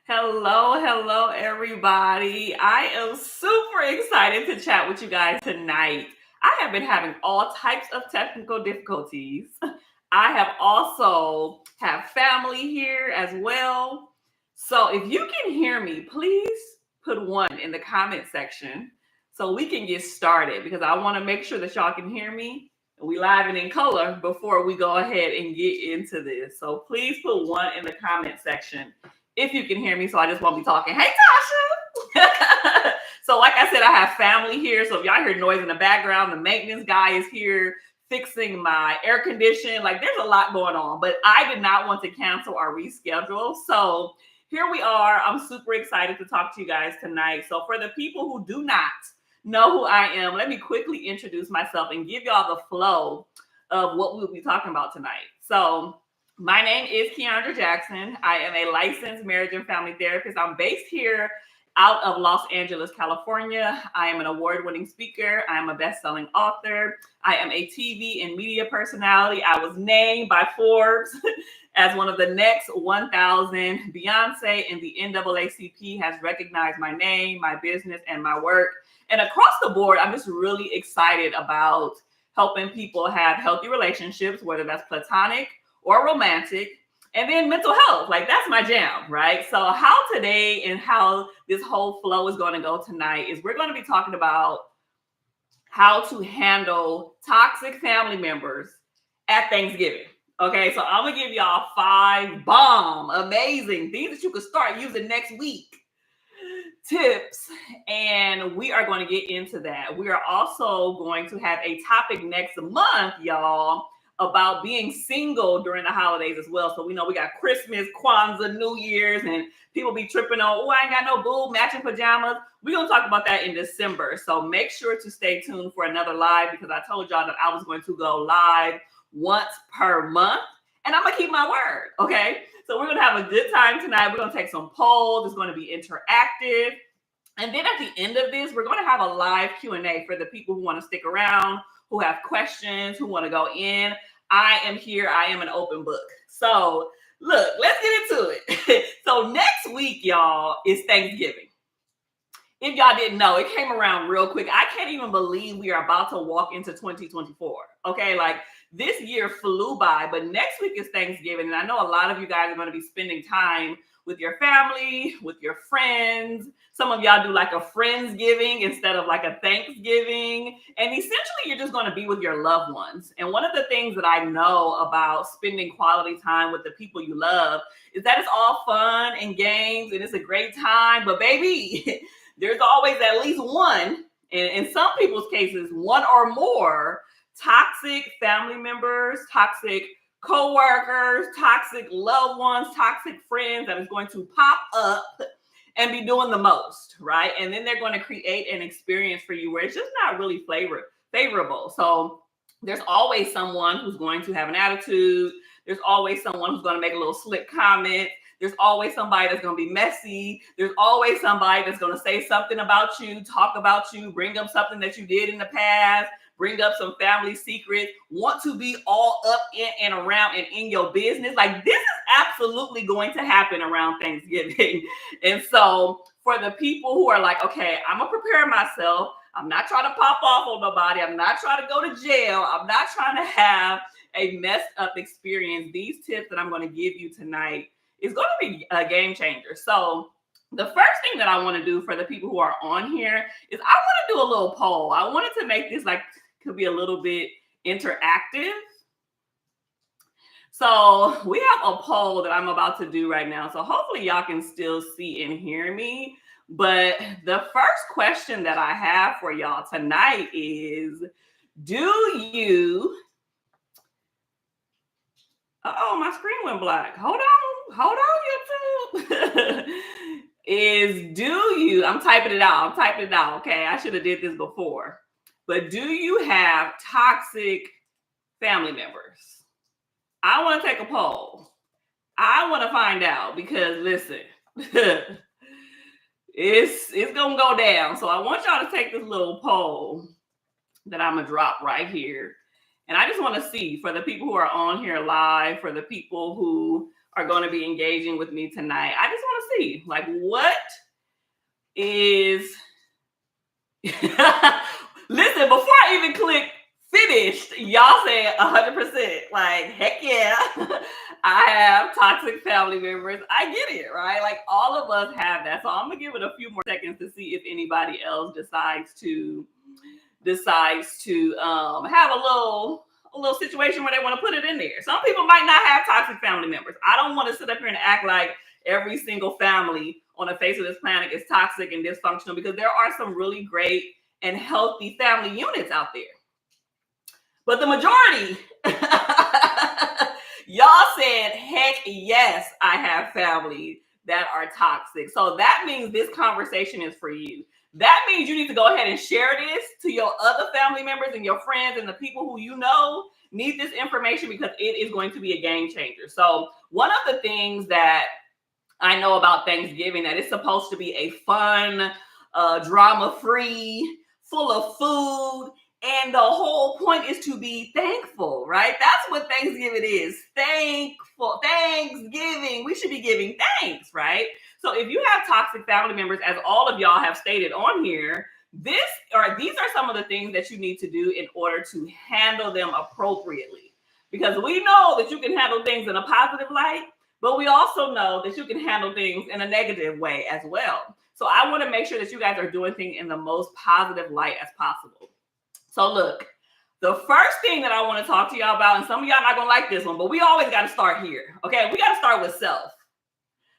Hello, everybody. I am super excited to chat with you guys tonight. I have been having all types of technical difficulties. I have also have family here as well. So if you can hear me, please put one in the comment section so we can get started because I want to make sure that y'all can hear me. We live and in color before we go ahead and get into this. So please put one in the comment section if you can hear me. So I just won't be talking. Hey, Tasha. So like I said, I have family here. So if y'all hear noise in the background, the maintenance guy is here fixing my air condition. Like there's a lot going on, but I did not want to cancel or reschedule. So here we are. I'm super excited to talk to you guys tonight. So for the people who do not know who I am, let me quickly introduce myself and give y'all the flow of what we'll be talking about tonight. So my name is Keandra Jackson. I am a licensed marriage and family therapist. I'm based here out of Los Angeles, California. I am an award-winning speaker. I am a best-selling author. I am a TV and media personality. I was named by Forbes as one of the next 1,000. Beyonce and the NAACP has recognized my name, my business, and my work. And across the board, I'm just really excited about helping people have healthy relationships, whether that's platonic or romantic, and then mental health. Like that's my jam, right? So how today and how this whole flow is going to go tonight is we're going to be talking about how to handle toxic family members at Thanksgiving. Okay, so I'm gonna give y'all 5 bomb, amazing things that you could start using next week tips, and we are going to get into that. We are also going to have a topic next month, y'all, about being single during the holidays as well. So we know we got Christmas, Kwanzaa, New Year's, and people be tripping on, oh, I ain't got no boo, matching pajamas. We're going to talk about that in December. So make sure to stay tuned for another live because I told y'all that I was going to go live once per month, and I'm going to keep my word, okay? So we're going to have a good time tonight. We're going to take some polls. It's going to be interactive. And then at the end of this, we're going to have a live Q&A for the people who want to stick around, who have questions, who want to go in. I am here. I am an open book. So look, let's get into it. So next week, y'all, is Thanksgiving. If y'all didn't know, it came around real quick. I can't even believe we are about to walk into 2024. Okay, like this year flew by, but next week is Thanksgiving. And I know a lot of you guys are going to be spending time with your family, with your friends. Some of y'all do like a friendsgiving instead of like a Thanksgiving. And essentially, you're just going to be with your loved ones. And one of the things that I know about spending quality time with the people you love is that it's all fun and games and it's a great time. But baby, there's always at least one, and in some people's cases, one or more toxic family members, toxic co-workers, toxic loved ones, toxic friends that is going to pop up and be doing the most, right? And then they're going to create an experience for you where it's just not really favorable. So there's always someone who's going to have an attitude. There's always someone who's going to make a little slick comment. There's always somebody that's going to be messy. There's always somebody that's going to say something about you, talk about you, bring up something that you did in the past, bring up some family secrets, want to be all up in and around and in your business. Like this is absolutely going to happen around Thanksgiving. And so for the people who are like, okay, I'm going to prepare myself. I'm not trying to pop off on nobody. I'm not trying to go to jail. I'm not trying to have a messed up experience. These tips that I'm going to give you tonight is going to be a game changer. So the first thing that I want to do for the people who are on here is I want to do a little poll. I wanted to make this like could be a little bit interactive. So we have a poll that I'm about to do right now. So hopefully y'all can still see and hear me. But the first question that I have for y'all tonight is, do you... Oh, my screen went black. Hold on, YouTube. I'm typing it out. Okay, I should have did this before. But do you have toxic family members? I want to take a poll. I want to find out because listen, it's gonna go down. So I want y'all to take this little poll that I'm gonna drop right here. And I just want to see for the people who are on here live, for the people who are going to be engaging with me tonight, I just want to see. Like, what is listen, before I even click finished, y'all said 100%. Like, heck yeah. I have toxic family members. I get it, right? Like, all of us have that. So I'm gonna give it a few more seconds to see if anybody else decides to have a little situation where they want to put it in there. Some people might not have toxic family members. I don't want to sit up here and act like every single family on the face of this planet is toxic and dysfunctional, because there are some really great and healthy family units out there. But the majority, y'all said, heck yes, I have family that are toxic. So that means this conversation is for you. That means you need to go ahead and share this to your other family members and your friends and the people who you know need this information, because it is going to be a game changer. So one of the things that I know about Thanksgiving, that it's supposed to be a fun, drama-free, full of food, and the whole point is to be thankful, right? That's what Thanksgiving is. Thankful. Thanksgiving. We should be giving thanks, right? So if you have toxic family members, as all of y'all have stated on here, these are some of the things that you need to do in order to handle them appropriately. Because we know that you can handle things in a positive light, but we also know that you can handle things in a negative way as well. So I want to make sure that you guys are doing things in the most positive light as possible. So look, the first thing that I want to talk to y'all about, and some of y'all not going to like this one, but we always got to start here. Okay, we got to start with self.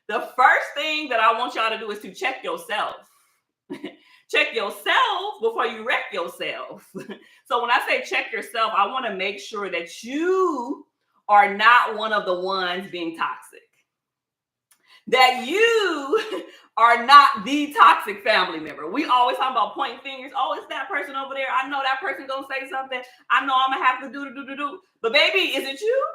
The first thing that I want y'all to do is to check yourself. Check yourself before you wreck yourself. So when I say check yourself, I want to make sure that you are not one of the ones being toxic. That you are not the toxic family member. We always talk about pointing fingers. Oh, it's that person over there. I know that person gonna say something. I know I'm gonna have to do. But baby, is it you?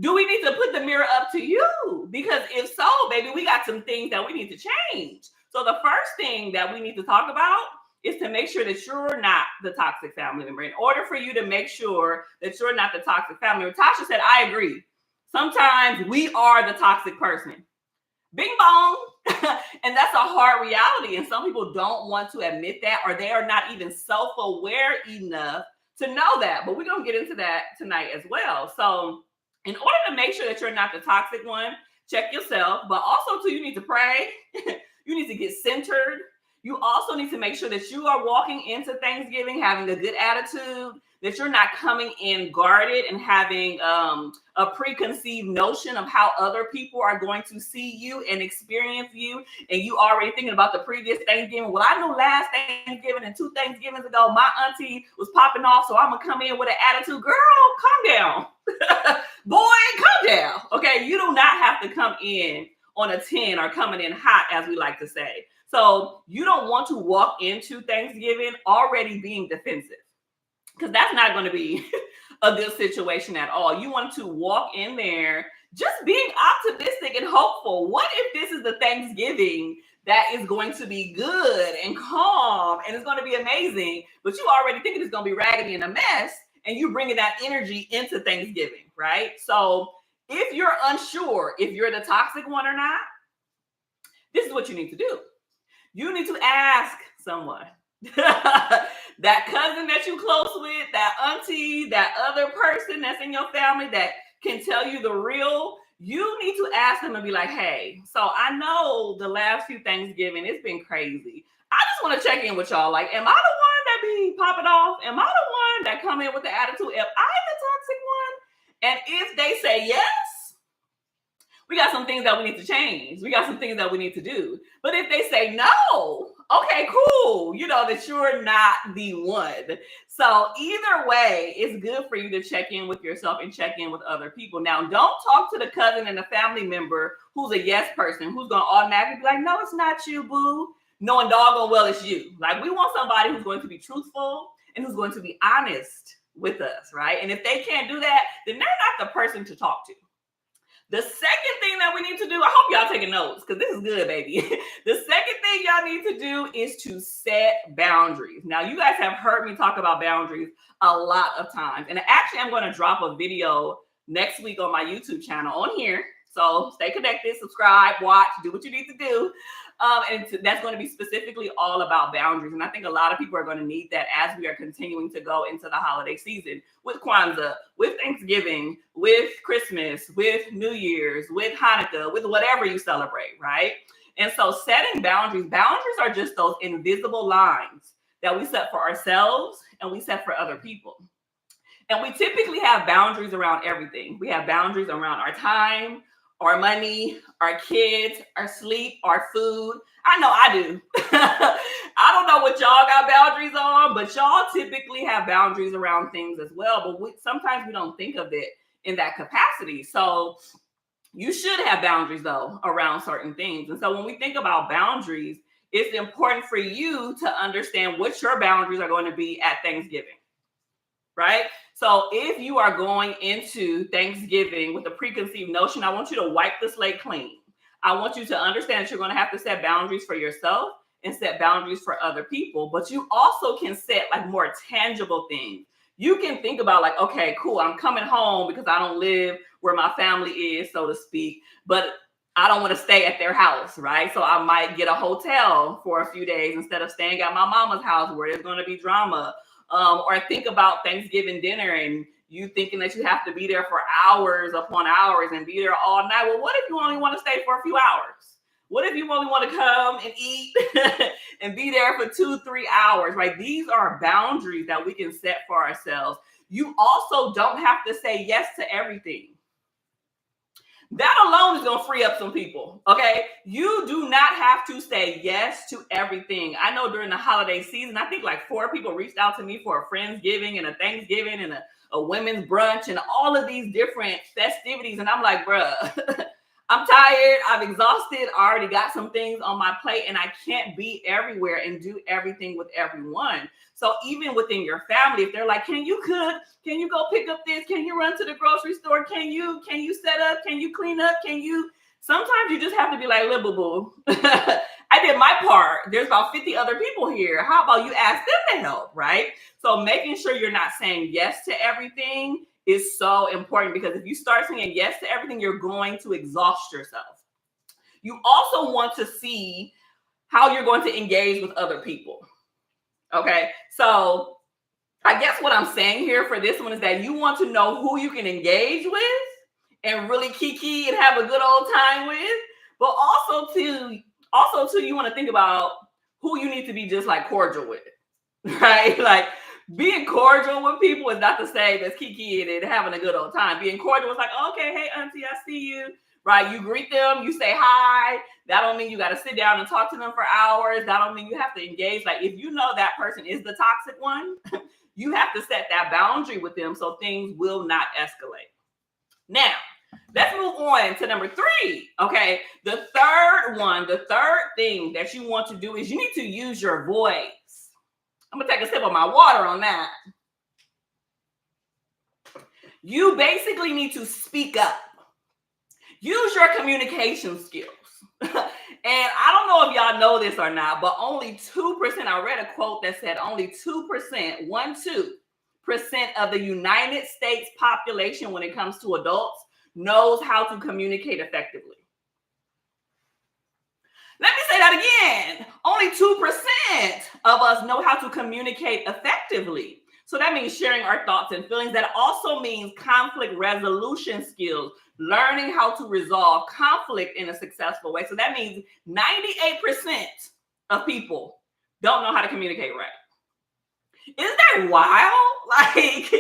Do we need to put the mirror up to you? Because if so, baby, we got some things that we need to change. So the first thing that we need to talk about is to make sure that you're not the toxic family member. In order for you to make sure that you're not the toxic family member, Tasha said, I agree. Sometimes we are the toxic person. Bing bong. And that's a hard reality. And some people don't want to admit that, or they are not even self-aware enough to know that. But we're going to get into that tonight as well. So in order to make sure that you're not the toxic one, check yourself. But also, too, you need to pray. You need to get centered. You also need to make sure that you are walking into Thanksgiving having a good attitude, that you're not coming in guarded and having a preconceived notion of how other people are going to see you and experience you. And you already thinking about the previous Thanksgiving. Well, I know last Thanksgiving and 2 Thanksgivings ago, my auntie was popping off, so I'm going to come in with an attitude. Girl, calm down. Boy, calm down. Okay, you do not have to come in on a 10 or coming in hot, as we like to say. So you don't want to walk into Thanksgiving already being defensive, because that's not going to be a good situation at all. You want to walk in there just being optimistic and hopeful. What if this is the Thanksgiving that is going to be good and calm and it's going to be amazing, but you already thinking it's going to be raggedy and a mess, and you bringing that energy into Thanksgiving, right? So if you're unsure if you're the toxic one or not, this is what you need to do. You need to ask someone, that cousin that you close with, that auntie, that other person that's in your family that can tell you the real. You need to ask them and be like, hey, so I know the last few Thanksgiving, it's been crazy. I just want to check in with y'all. Like, am I the one that be popping off? Am I the one that come in with the attitude? Am I the toxic one? And if they say yes, we got some things that we need to change. We got some things that we need to do. But if they say no, okay, cool. You know that you're not the one. So either way, it's good for you to check in with yourself and check in with other people. Now, don't talk to the cousin and the family member who's a yes person, who's going to automatically be like, no, it's not you, boo. Knowing doggone well it's you. Like, we want somebody who's going to be truthful and who's going to be honest with us, right? And if they can't do that, then they're not the person to talk to. The second thing that we need to do, I hope y'all taking notes because this is good, baby. The second thing y'all need to do is to set boundaries. Now, you guys have heard me talk about boundaries a lot of times. And actually, I'm going to drop a video next week on my YouTube channel on here. So stay connected, subscribe, watch, do what you need to do. That's going to be specifically all about boundaries. And I think a lot of people are going to need that as we are continuing to go into the holiday season with Kwanzaa, with Thanksgiving, with Christmas, with New Year's, with Hanukkah, with whatever you celebrate, right? And so setting boundaries are just those invisible lines that we set for ourselves and we set for other people. And we typically have boundaries around everything. We have boundaries around our time, our money, our kids, our sleep, our food. I know I do. I don't know what y'all got boundaries on, but y'all typically have boundaries around things as well. But sometimes we don't think of it in that capacity. So you should have boundaries, though, around certain things. And so when we think about boundaries, it's important for you to understand what your boundaries are going to be at Thanksgiving. Right? So if you are going into Thanksgiving with a preconceived notion, I want you to wipe the slate clean. I want you to understand that you're going to have to set boundaries for yourself and set boundaries for other people. But you also can set like more tangible things. You can think about like, okay, cool, I'm coming home because I don't live where my family is, so to speak, but I don't want to stay at their house, right? So I might get a hotel for a few days instead of staying at my mama's house where there's going to be drama. Or think about Thanksgiving dinner and you thinking that you have to be there for hours upon hours and be there all night. Well, what if you only want to stay for a few hours? What if you only want to come and eat and be there for 2-3 hours, right? These are boundaries that we can set for ourselves. You also don't have to say yes to everything. That alone is going to free up some people, okay? You do not have to say yes to everything. I know during the holiday season, I think like 4 people reached out to me for a friendsgiving and a Thanksgiving and a women's brunch and all of these different festivities. And I'm like, bruh, I'm tired. I'm exhausted. I already got some things on my plate and I can't be everywhere and do everything with everyone. So even within your family, if they're like, can you cook? Can you go pick up this? Can you run to the grocery store? Can you set up? Can you clean up? Sometimes you just have to be like, little boo. I did my part. There's about 50 other people here. How about you ask them to help, right? So making sure you're not saying yes to everything is so important because if you start saying yes to everything, you're going to exhaust yourself. You also want to see how you're going to engage with other people. Okay, so I guess what I'm saying here for this one is that you want to know who you can engage with and really kiki and have a good old time with, but also too, you want to think about who you need to be just like cordial with, right? Like being cordial with people is not the same as kiki and having a good old time. Being cordial is like, okay, hey auntie, I see you. Right? You greet them, you say hi. That don't mean you got to sit down and talk to them for hours. That don't mean you have to engage. Like if you know that person is the toxic one, you have to set that boundary with them so things will not escalate. Now, let's move on to number 3. Okay. The third thing that you want to do is you need to use your voice. I'm going to take a sip of my water on that. You basically need to speak up. Use your communication skills. And I don't know if y'all know this or not, but only 2%, I read a quote that said only 2%, 1-2% of the United States population when it comes to adults knows how to communicate effectively. Let me say that again. Only 2% of us know how to communicate effectively. So that means sharing our thoughts and feelings. That also means conflict resolution skills, learning how to resolve conflict in a successful way. So that means 98% of people don't know how to communicate right. Isn't that wild? Like,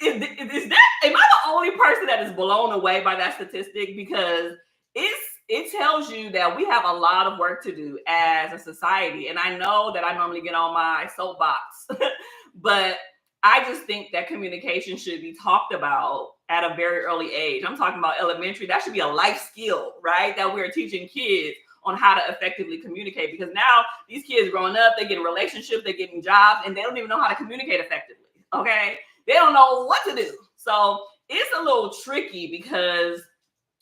is that, am I the only person that is blown away by that statistic? Because it tells you that we have a lot of work to do as a society. And I know that I normally get on my soapbox, but I just think that communication should be talked about at a very early age. I'm talking about elementary. That should be a life skill, right? That we're teaching kids on how to effectively communicate. Because now these kids growing up, they're getting relationships, they're getting jobs, and they don't even know how to communicate effectively, okay? They don't know what to do. So it's a little tricky because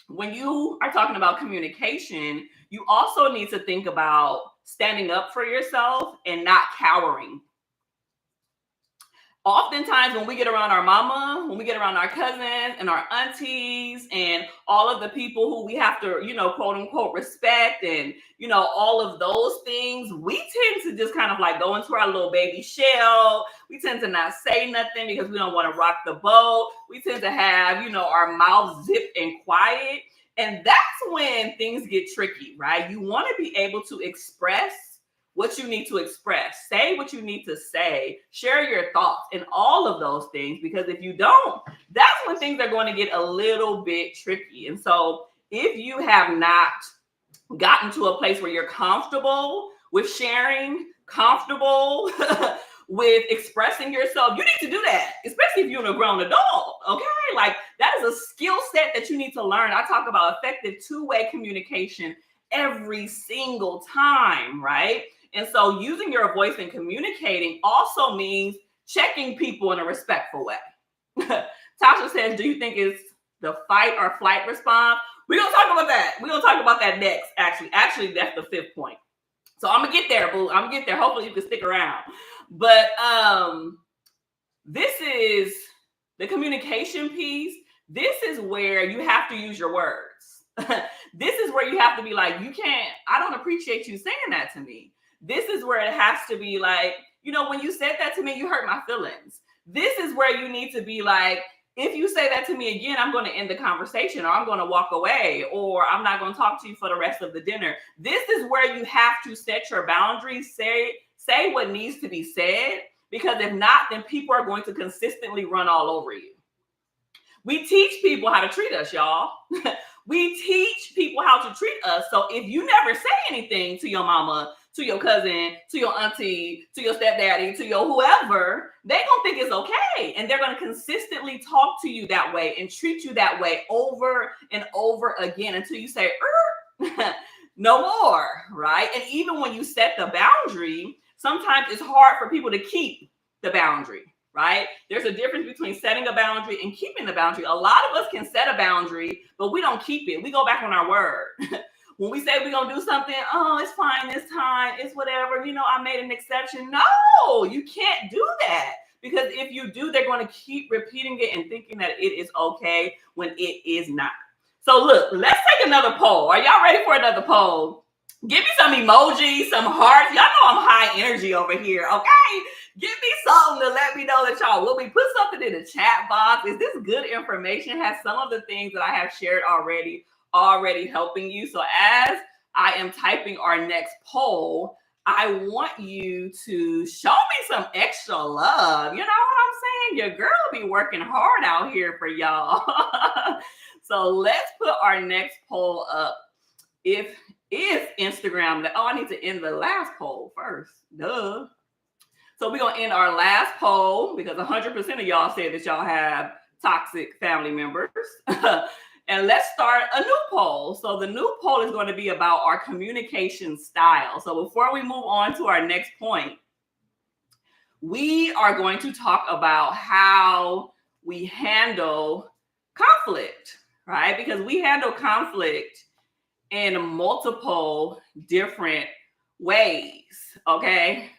when you are talking about communication, you also need to think about standing up for yourself and not cowering. Oftentimes when we get around our mama, when we get around our cousins and our aunties and all of the people who we have to, quote unquote, respect and, all of those things, we tend to just kind of like go into our little baby shell. We tend to not say nothing because we don't want to rock the boat. We tend to have, our mouths zipped and quiet. And that's when things get tricky, right? You want to be able to express what you need to express, say what you need to say, share your thoughts and all of those things, because if you don't, that's when things are going to get a little bit tricky. And so if you have not gotten to a place where you're comfortable with sharing, comfortable with expressing yourself, you need to do that, especially if you're a grown adult, okay? Like that is a skill set that you need to learn. I talk about effective two-way communication every single time, right? And so using your voice and communicating also means checking people in a respectful way. Tasha says, do you think it's the fight or flight response? We're going to talk about that. We're going to talk about that next, actually. Actually, that's the fifth point. So I'm going to get there, boo. I'm going to get there. Hopefully you can stick around. But this is the communication piece. This is where you have to use your words. This is where you have to be like, I don't appreciate you saying that to me. This is where it has to be like, when you said that to me, you hurt my feelings. This is where you need to be like, if you say that to me again, I'm going to end the conversation, or I'm going to walk away, or I'm not going to talk to you for the rest of the dinner. This is where you have to set your boundaries, say what needs to be said, because if not, then people are going to consistently run all over you. We teach people how to treat us, y'all. We teach people how to treat us. So if you never say anything to your mama, to your cousin, to your auntie, to your stepdaddy, to your whoever, they're going to think it's okay. And they're going to consistently talk to you that way and treat you that way over and over again until you say, no more, right? And even when you set the boundary, sometimes it's hard for people to keep the boundary, right? There's a difference between setting a boundary and keeping the boundary. A lot of us can set a boundary, but we don't keep it. We go back on our word. When we say we're going to do something, oh, it's fine this time, it's whatever, I made an exception. No, you can't do that. Because if you do, they're going to keep repeating it and thinking that it is okay when it is not. So look, let's take another poll. Are y'all ready for another poll? Give me some emojis, some hearts. Y'all know I'm high energy over here, okay? Give me something to let me know that y'all will be. Put something in the chat box. Is this good information? Has some of the things that I have shared already helping you? So as I am typing our next poll, I want you to show me some extra love. You know what I'm saying? Your girl be working hard out here for y'all. So let's put our next poll up. If Instagram, I need to end the last poll first. Duh. So we're going to end our last poll because 100% of y'all said that y'all have toxic family members. And let's start a new poll. So the new poll is going to be about our communication style. So before we move on to our next point, we are going to talk about how we handle conflict, right? Because we handle conflict in multiple different ways, okay?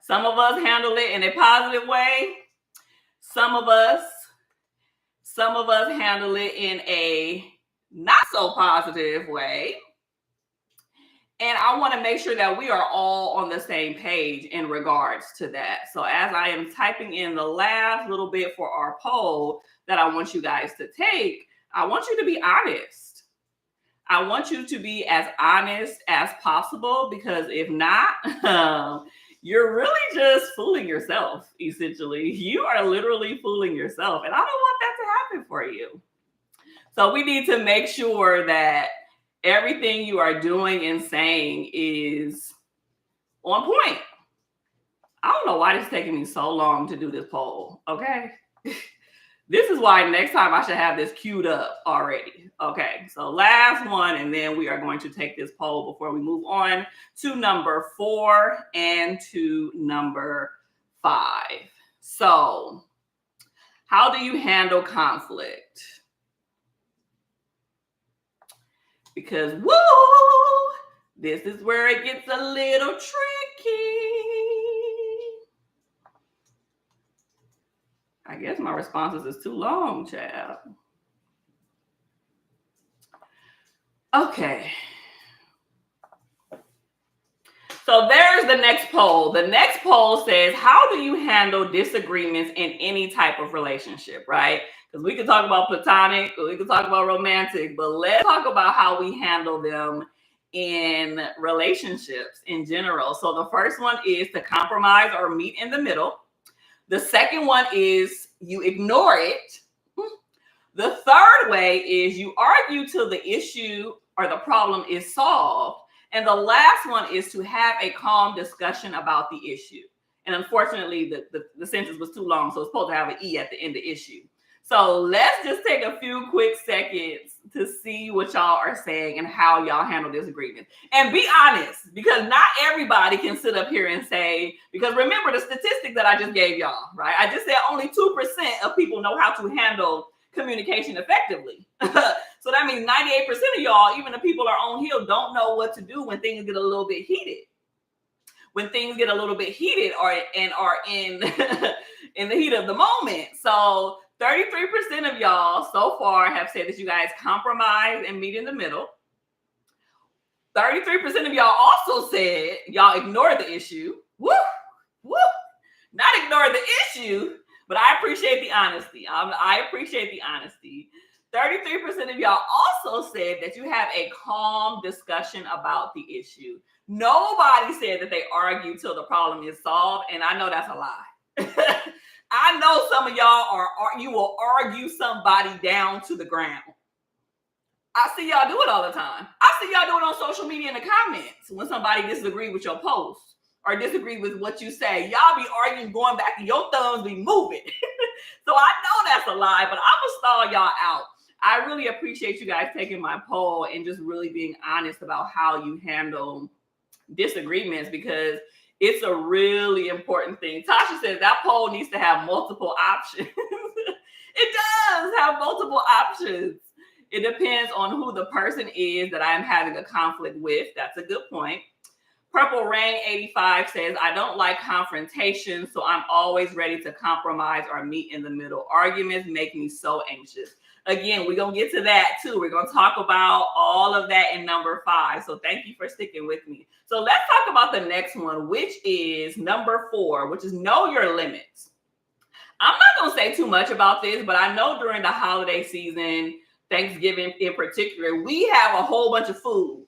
Some of us handle it in a positive way. Some of us handle it in a not so positive way. And I want to make sure that we are all on the same page in regards to that. So as I am typing in the last little bit for our poll that I want you guys to take, I want you to be honest. I want you to be as honest as possible, because if not, you're really just fooling yourself, essentially. You are literally fooling yourself. And I don't want that to happen for you. So we need to make sure that everything you are doing and saying is on point. I don't know why it's taking me so long to do this poll, okay? This is why next time I should have this queued up already. Okay, so last one, and then we are going to take this poll before we move on to number 4 and to number 5. So, how do you handle conflict? Because, woo, this is where it gets a little tricky. guess my responses is too long, child. Okay. So there's the next poll. The next poll says, how do you handle disagreements in any type of relationship, right? Because we could talk about platonic, or we could talk about romantic, but let's talk about how we handle them in relationships in general. So the first one is to compromise or meet in the middle. The second one is you ignore it. The third way is you argue till the issue or the problem is solved. And the last one is to have a calm discussion about the issue. And unfortunately, the sentence was too long, so it's supposed to have an E at the end of issue. So let's just take a few quick seconds to see what y'all are saying and how y'all handle disagreements. And be honest, because not everybody can sit up here and say, because remember the statistic that I just gave y'all, right? I just said only 2% of people know how to handle communication effectively. So that means 98% of y'all, even the people are on Hill, don't know what to do when things get a little bit heated. When things get a little bit heated or are in in the heat of the moment. So 33% of y'all so far have said that you guys compromise and meet in the middle. 33% of y'all also said y'all ignore the issue. Woo! Woo! Not ignore the issue, but I appreciate the honesty. I appreciate the honesty. 33% of y'all also said that you have a calm discussion about the issue. Nobody said that they argue till the problem is solved, and I know that's a lie. I know some of y'all you will argue somebody down to the ground. I see y'all do it all the time. I see y'all do it on social media in the comments when somebody disagrees with your post or disagree with what you say. Y'all be arguing, going back, and your thumbs be moving. So I know that's a lie, but I'm gonna stall y'all out. I really appreciate you guys taking my poll and just really being honest about how you handle disagreements, because it's a really important thing. Tasha says that poll needs to have multiple options. It does have multiple options. It depends on who the person is that I'm having a conflict with. That's a good point. Purple Rain 85 says, I don't like confrontation, so I'm always ready to compromise or meet in the middle. Arguments make me so anxious. Again, we're going to get to that too. We're going to talk about all of that in number 5. So thank you for sticking with me. So let's talk about the next one, which is number 4, which is know your limits. I'm not going to say too much about this, but I know during the holiday season, Thanksgiving in particular, we have a whole bunch of food.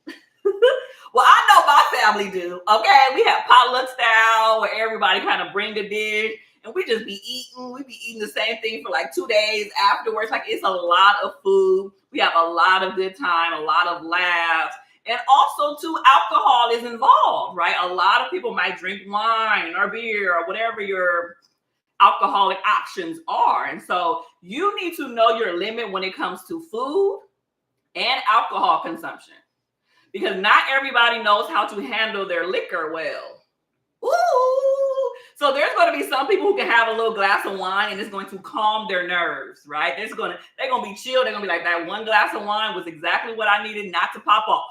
Well, I know my family do. Okay, we have potluck style where everybody kind of bring a dish and we just be eating. We be eating the same thing for like 2 days afterwards. Like, it's a lot of food. We have a lot of good time, a lot of laughs. And also, too, alcohol is involved, right? A lot of people might drink wine or beer or whatever your alcoholic options are. And so you need to know your limit when it comes to food and alcohol consumption, because not everybody knows how to handle their liquor well. Ooh. So there's going to be some people who can have a little glass of wine and it's going to calm their nerves, right? They're going to be chill. They're going to be like, that one glass of wine was exactly what I needed not to pop off.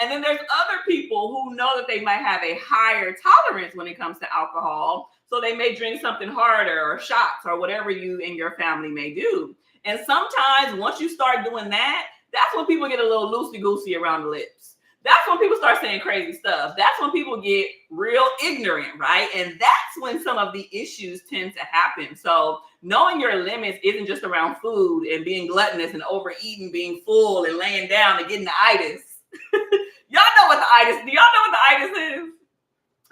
And then there's other people who know that they might have a higher tolerance when it comes to alcohol. So they may drink something harder or shots or whatever you and your family may do. And sometimes once you start doing that, that's when people get a little loosey-goosey around the lips. That's when people start saying crazy stuff. That's when people get real ignorant, right? And that's when some of the issues tend to happen. So knowing your limits isn't just around food and being gluttonous and overeating, being full and laying down and getting the itis. Y'all know what the itis, do y'all know what the itis is?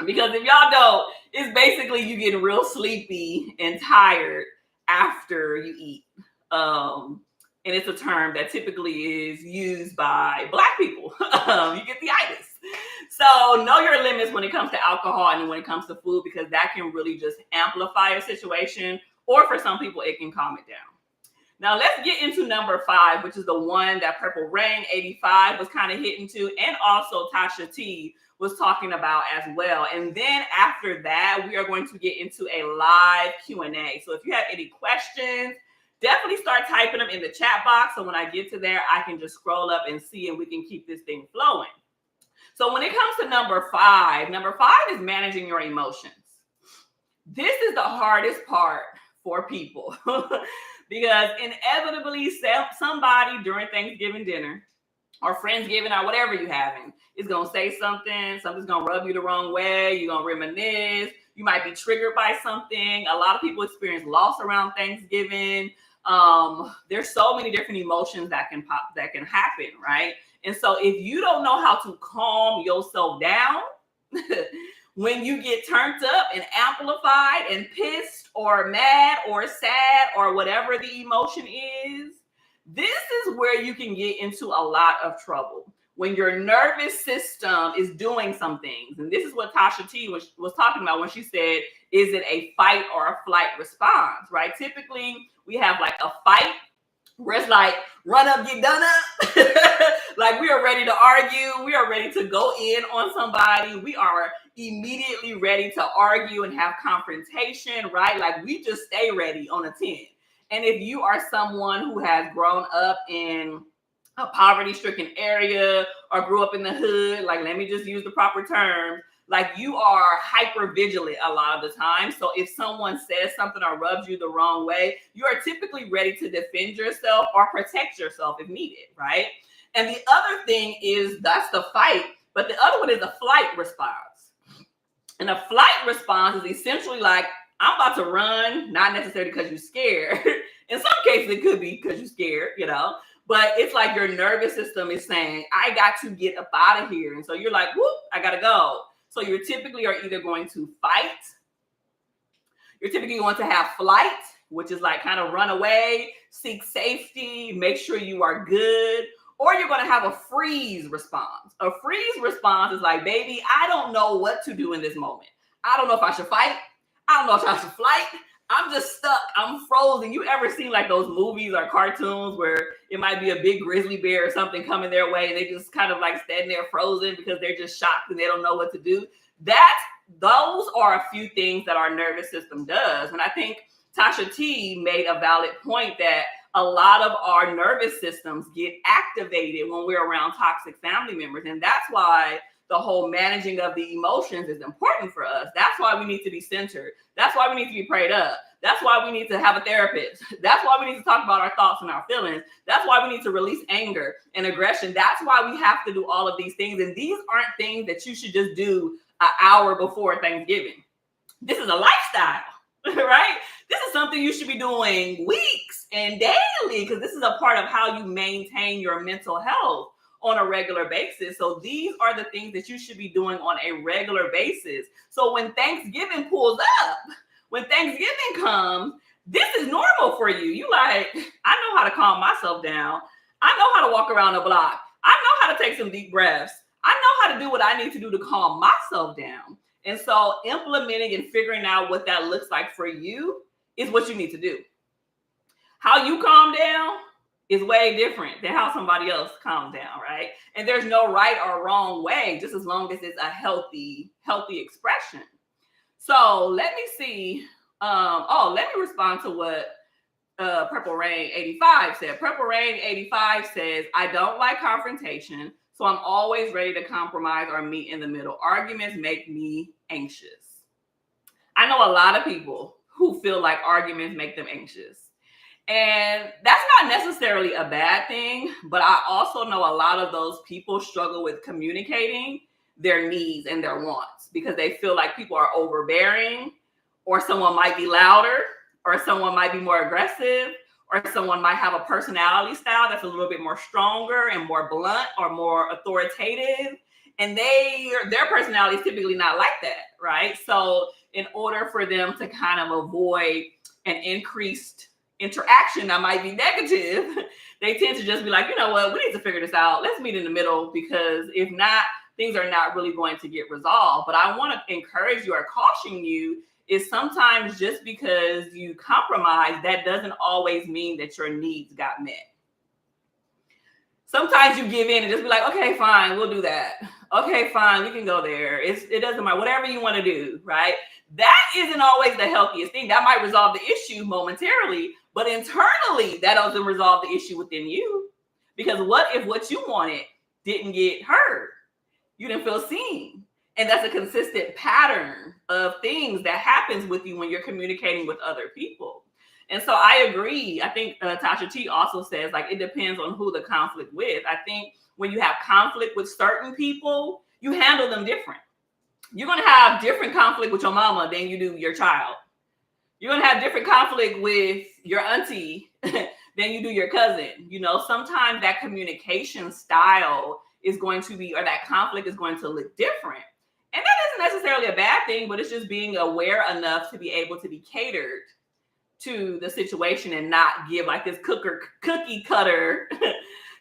Because if y'all don't, it's basically you getting real sleepy and tired after you eat. And it's a term that typically is used by Black people. You get the itis. So know your limits when it comes to alcohol and when it comes to food, because that can really just amplify a situation, or for some people, it can calm it down. Now let's get into number 5, which is the one that Purple Rain 85 was kind of hitting to, and also Tasha T was talking about as well. And then after that, we are going to get into a live Q&A. So if you have any questions, definitely start typing them in the chat box. So when I get to there, I can just scroll up and see, and we can keep this thing flowing. So when it comes to number 5 is managing your emotions. This is the hardest part for people. Because inevitably somebody during Thanksgiving dinner or Friendsgiving or whatever you having is going to say something's going to rub you the wrong way. You're going to reminisce. You might be triggered by something. A lot of people experience loss around Thanksgiving. There's so many different emotions that can happen, right? And so if you don't know how to calm yourself down when you get turned up and amplified and pissed or mad or sad or whatever the emotion is, this is where you can get into a lot of trouble. When your nervous system is doing some things. And this is what Tasha T was talking about when she said, is it a fight or a flight response, right? Typically, we have like a fight where it's like, run up, get done up. Like we are ready to argue. We are ready to go in on somebody. We are immediately ready to argue and have confrontation, right? Like we just stay ready on a 10. And if you are someone who has grown up in a poverty-stricken area or grew up in the hood, like let me just use the proper term, like you are hyper vigilant a lot of the time. So if someone says something or rubs you the wrong way, you are typically ready to defend yourself or protect yourself if needed, right? And the other thing is that's the fight, but the other one is a flight response. And a flight response is essentially like, I'm about to run, not necessarily because you're scared. In some cases, it could be because you're scared, but it's like your nervous system is saying, I got to get up out of here. And so you're like, whoop, I got to go. So you typically are either going to fight, you're typically going to have flight, which is like kind of run away, seek safety, make sure you are good, or you're going to have a freeze response. A freeze response is like, baby, I don't know what to do in this moment. I don't know if I should fight. I don't know if I should flight. I'm just stuck. I'm frozen. You ever seen like those movies or cartoons where it might be a big grizzly bear or something coming their way and they just kind of like standing there frozen because they're just shocked and they don't know what to do? Those are a few things that our nervous system does. And I think Tasha T made a valid point that a lot of our nervous systems get activated when we're around toxic family members. And that's why the whole managing of the emotions is important for us. That's why we need to be centered. That's why we need to be prayed up. That's why we need to have a therapist. That's why we need to talk about our thoughts and our feelings. That's why we need to release anger and aggression. That's why we have to do all of these things. And these aren't things that you should just do an hour before Thanksgiving. This is a lifestyle, right? This is something you should be doing weeks and daily because this is a part of how you maintain your mental health on a regular basis. So these are the things that you should be doing on a regular basis. So when Thanksgiving pulls up, when Thanksgiving comes, this is normal for you. You like, I know how to calm myself down. I know how to walk around the block. I know how to take some deep breaths. I know how to do what I need to do to calm myself down. And so implementing and figuring out what that looks like for you is what you need to do. How you calm down is way different than how somebody else calms down, right? And there's no right or wrong way, just as long as it's a healthy expression. So let me see. Let me respond to what Purple Rain 85 said. Purple Rain 85 says, I don't like confrontation, so I'm always ready to compromise or meet in the middle. Arguments make me anxious. I know a lot of people who feel like arguments make them anxious. And that's not necessarily a bad thing, but I also know a lot of those people struggle with communicating their needs and their wants because they feel like people are overbearing, or someone might be louder, or someone might be more aggressive, or someone might have a personality style that's a little bit more stronger and more blunt or more authoritative. And their personality is typically not like that, right? So in order for them to kind of avoid an increased interaction that might be negative, they tend to just be like, you know what, we need to figure this out. Let's meet in the middle, because if not, things are not really going to get resolved. But I want to encourage you or caution you is sometimes just because you compromise, that doesn't always mean that your needs got met. Sometimes you give in and just be like, okay, fine, we'll do that. Okay, fine, we can go there. It doesn't matter, whatever you want to do, right? That isn't always the healthiest thing. That might resolve the issue momentarily, but internally, that doesn't resolve the issue within you. Because what if what you wanted didn't get heard? You didn't feel seen. And that's a consistent pattern of things that happens with you when you're communicating with other people. And so I agree. I think Tasha T also says like it depends on who the conflict with. I think when you have conflict with certain people, you handle them different. You're going to have different conflict with your mama than you do your child. You're going to have different conflict with your auntie than you do your cousin. You know, sometimes that communication style is going to be, or that conflict is going to look different. And that isn't necessarily a bad thing, but it's just being aware enough to be able to be catered to the situation and not give like this cookie cutter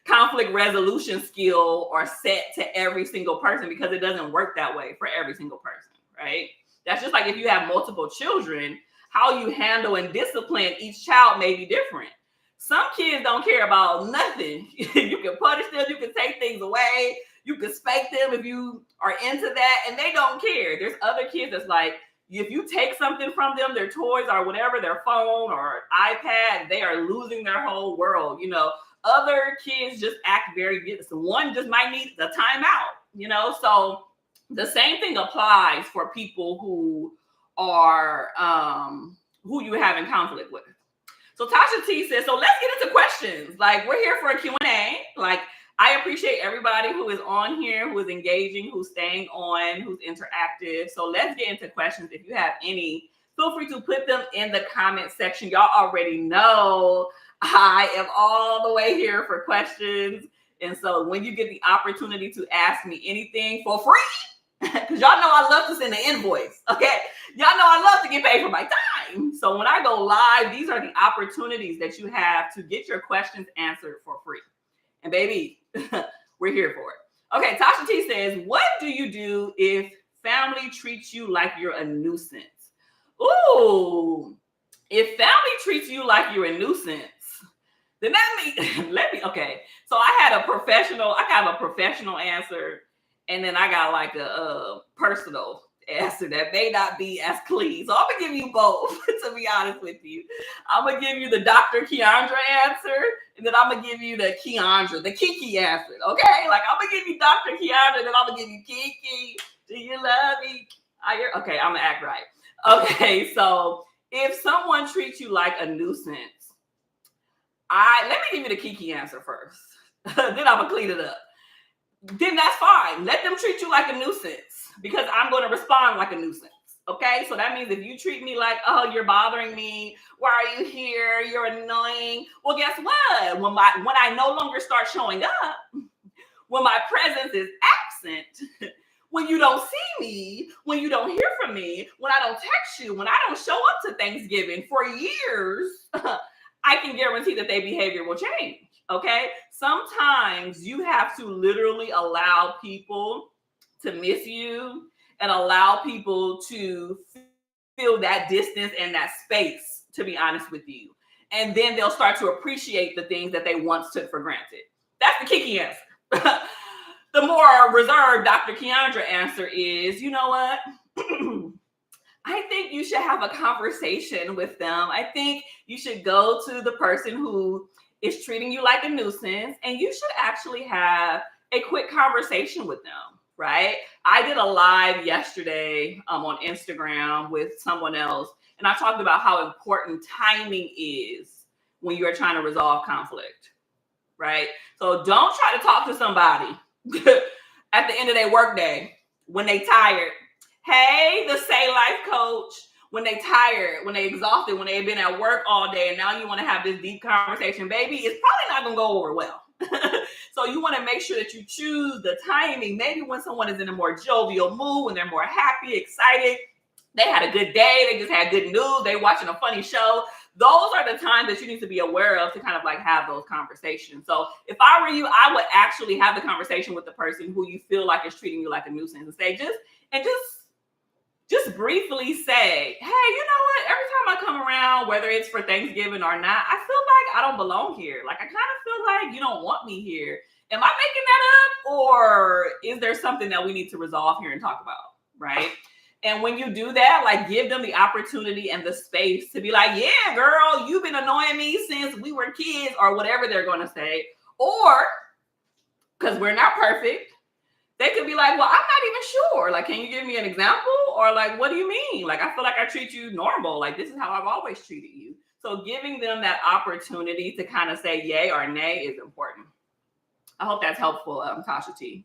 conflict resolution skill or set to every single person, because it doesn't work that way for every single person, right? That's just like if you have multiple children, how you handle and discipline each child may be different. Some kids don't care about nothing. You can punish them, you can take things away, you can spank them if you are into that, and they don't care. There's other kids that's like, if you take something from them, their toys or whatever, their phone or iPad, they are losing their whole world. You know, other kids just act very good. So one just might need the timeout, you know? So the same thing applies for people who are, who you have in conflict with. So Tasha T says, so let's get into questions. Like, we're here for a Q&A. Like, I appreciate everybody who is on here, who is engaging, who's staying on, who's interactive. So let's get into questions. If you have any, feel free to put them in the comment section. Y'all already know I am all the way here for questions. And so when you get the opportunity to ask me anything for free, because y'all know I love to send an invoice, okay? Y'all know I love to get paid for my time. So when I go live, these are the opportunities that you have to get your questions answered for free. And baby, we're here for it. Okay, Tasha T says, what do you do if family treats you like you're a nuisance? Ooh, if family treats you like you're a nuisance, then that means, okay. So I have a professional answer, and then I got like a personal answer that may not be as clean. So I'm gonna give you both, to be honest with you. I'm gonna give you the Dr. Keandra answer, and then I'm gonna give you the Kiki answer. Okay, like I'm gonna give you Dr. Keandra, then I'm gonna give you Kiki. Do you love me? Okay, I'm gonna act right. Okay, so if someone treats you like a nuisance, let me give you the Kiki answer first. Then I'm gonna clean it up. Then that's fine. Let them treat you like a nuisance, because I'm going to respond like a nuisance. Okay, so that means if you treat me like, oh, you're bothering me, why are you here? You're annoying. Well, guess what? When I no longer start showing up, when my presence is absent, when you don't see me, when you don't hear from me, when I don't text you, when I don't show up to Thanksgiving for years, I can guarantee that their behavior will change. Okay, sometimes you have to literally allow people to miss you and allow people to feel that distance and that space, to be honest with you. And then they'll start to appreciate the things that they once took for granted. That's the Kiki answer. The more reserved Dr. Keandra answer is, you know what? I think you should have a conversation with them. I think you should go to the person who is treating you like a nuisance, and you should actually have a quick conversation with them, right? I did a live yesterday on Instagram with someone else, and I talked about how important timing is when you're trying to resolve conflict, right? So don't try to talk to somebody at the end of their workday when they tired. Hey, the Say Life coach, when they tired, when they exhausted, when they've been at work all day, and now you want to have this deep conversation, baby, it's probably not going to go over well. So you want to make sure that you choose the timing. Maybe when someone is in a more jovial mood, when they're more happy, excited, they had a good day, they just had good news, they watching a funny show. Those are the times that you need to be aware of to kind of like have those conversations. So if I were you, I would actually have the conversation with the person who you feel like is treating you like a nuisance, and say, just briefly say, hey, you know what? Every time I come around, whether it's for Thanksgiving or not, I feel like I don't belong here. Like, I kind of feel like you don't want me here. Am I making that up? Or is there something that we need to resolve here and talk about, right? And when you do that, like, give them the opportunity and the space to be like, yeah, girl, you've been annoying me since we were kids, or whatever they're going to say. Or, because we're not perfect, they could be like, well, I'm not even sure. Like, can you give me an example? Or like, what do you mean? Like, I feel like I treat you normal. Like, this is how I've always treated you. So giving them that opportunity to kind of say yay or nay is important. I hope that's helpful, Tasha T.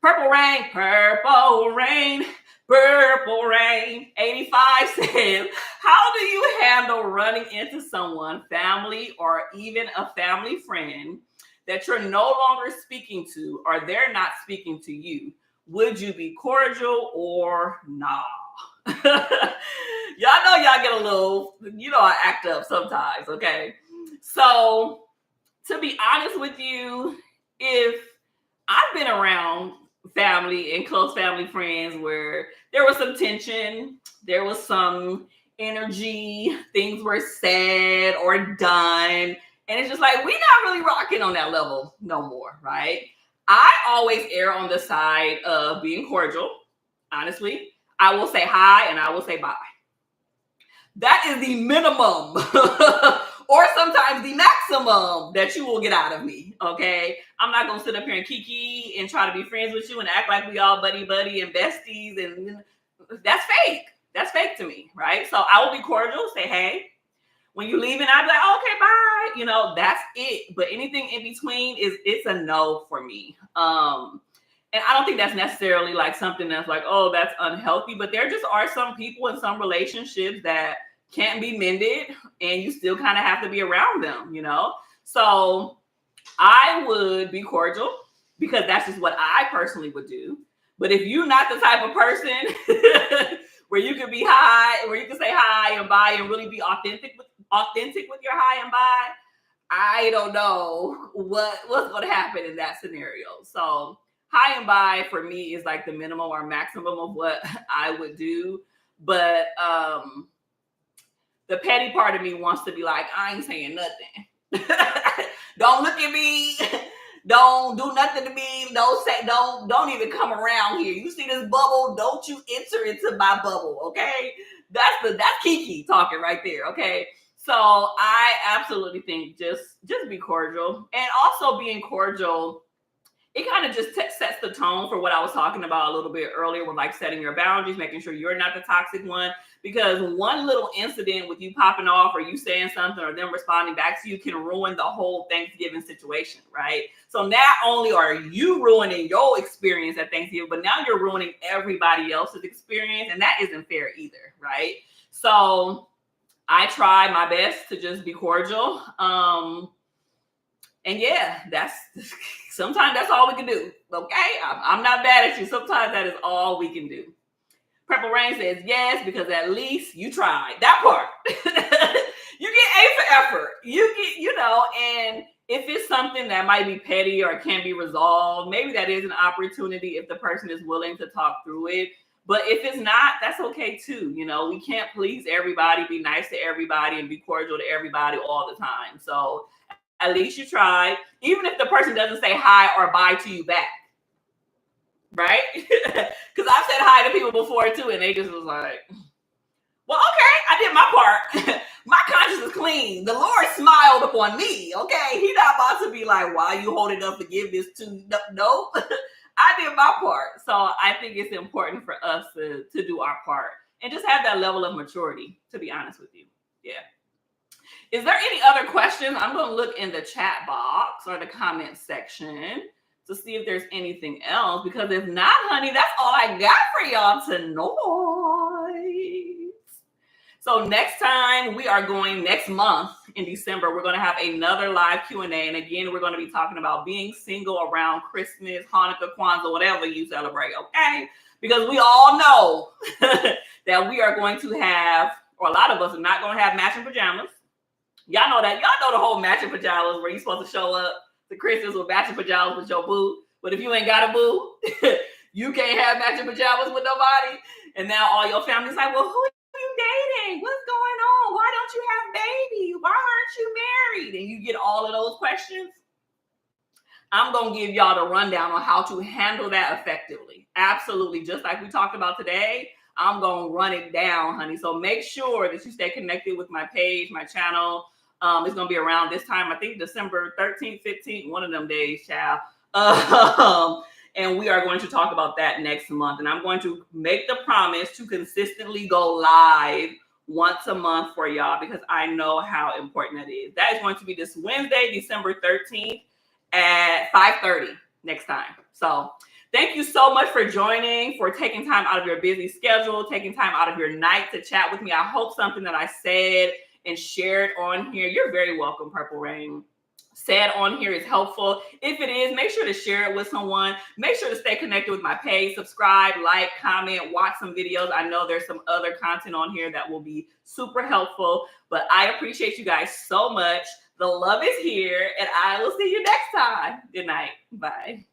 Purple rain, purple rain, purple rain. 85 says, how do you handle running into someone, family, or even a family friend that you're no longer speaking to, or they're not speaking to you? Would you be cordial or nah? Y'all know y'all get a little, I act up sometimes, okay? So to be honest with you, if I've been around family and close family friends where there was some tension, there was some energy, things were said or done, and it's just like, we're not really rocking on that level no more, right? I always err on the side of being cordial, honestly. I will say hi and I will say bye. That is the minimum or sometimes the maximum that you will get out of me, okay? I'm not going to sit up here and kiki and try to be friends with you and act like we all buddy and besties, and that's fake. That's fake to me, right? So I will be cordial, say hey. When you leave, and I'll be like, oh, okay, bye. That's it. But anything in between it's a no for me. And I don't think that's necessarily like something that's like, oh, that's unhealthy. But there just are some people in some relationships that can't be mended, and you still kind of have to be around them, So I would be cordial because that's just what I personally would do. But if you're not the type of person where you can be hi, where you can say hi and bye and really be authentic with your hi and bye, I don't know what's going to happen in that scenario. So hi and bye for me is like the minimum or maximum of what I would do. But the petty part of me wants to be like, I ain't saying nothing. Don't look at me. Don't do nothing to me. Don't even come around here. You see this bubble? Don't you enter into my bubble, okay? That's Kiki talking right there, okay? So I absolutely think just be cordial. And also being cordial, it kind of just sets the tone for what I was talking about a little bit earlier with like setting your boundaries, making sure you're not the toxic one. Because one little incident with you popping off or you saying something or them responding back to you can ruin the whole Thanksgiving situation, right? So not only are you ruining your experience at Thanksgiving, but now you're ruining everybody else's experience. And that isn't fair either, right? So I try my best to just be cordial. And yeah, sometimes that's all we can do. Okay. I'm not mad at you. Sometimes that is all we can do. Purple Rain says yes, because at least you tried that part. You get A for effort. You get, and if it's something that might be petty or can be resolved, maybe that is an opportunity if the person is willing to talk through it. But if it's not, that's okay too. We can't please everybody, be nice to everybody, and be cordial to everybody all the time. So at least you tried, even if the person doesn't say hi or bye to you back. Right? Because I've said hi to people before too, and they just was like, well, okay, I did my part. My conscience is clean. The Lord smiled upon me. Okay. He's not about to be like, why are you holding up forgiveness to? Nope. I did my part. So I think it's important for us to do our part and just have that level of maturity, to be honest with you. Yeah. Is there any other questions? I'm going to look in the chat box or the comment section to see if there's anything else, because if not, honey, that's all I got for y'all tonight. So next month in December, we're going to have another live Q&A. And again, we're going to be talking about being single around Christmas, Hanukkah, Kwanzaa, whatever you celebrate, okay? Because we all know that we are going to have, or a lot of us are not going to have matching pajamas. Y'all know that. Y'all know the whole matching pajamas where you're supposed to show up to Christmas with matching pajamas with your boo. But if you ain't got a boo, you can't have matching pajamas with nobody. And now all your family's like, well, who are you dating? What's going on? Why don't you have babies? Why aren't you married? And you get all of those questions. I'm going to give y'all the rundown on how to handle that effectively. Absolutely. Just like we talked about today, I'm going to run it down, honey. So make sure that you stay connected with my page, my channel. It's going to be around this time, I think December 13th, 15th, one of them days, child. And we are going to talk about that next month. And I'm going to make the promise to consistently go live once a month for y'all because I know how important that is. That is going to be this Wednesday, December 13th at 5:30 next time. So thank you so much for joining, for taking time out of your busy schedule, taking time out of your night to chat with me. I hope something that I said and shared on here, you're very welcome, Purple Rain, said on here is helpful. If it is, make sure to share it with someone. Make sure to stay connected with my page, subscribe, like, comment, watch some videos. I know there's some other content on here that will be super helpful, but I appreciate you guys so much. The love is here, and I will see you next time. Good night. Bye.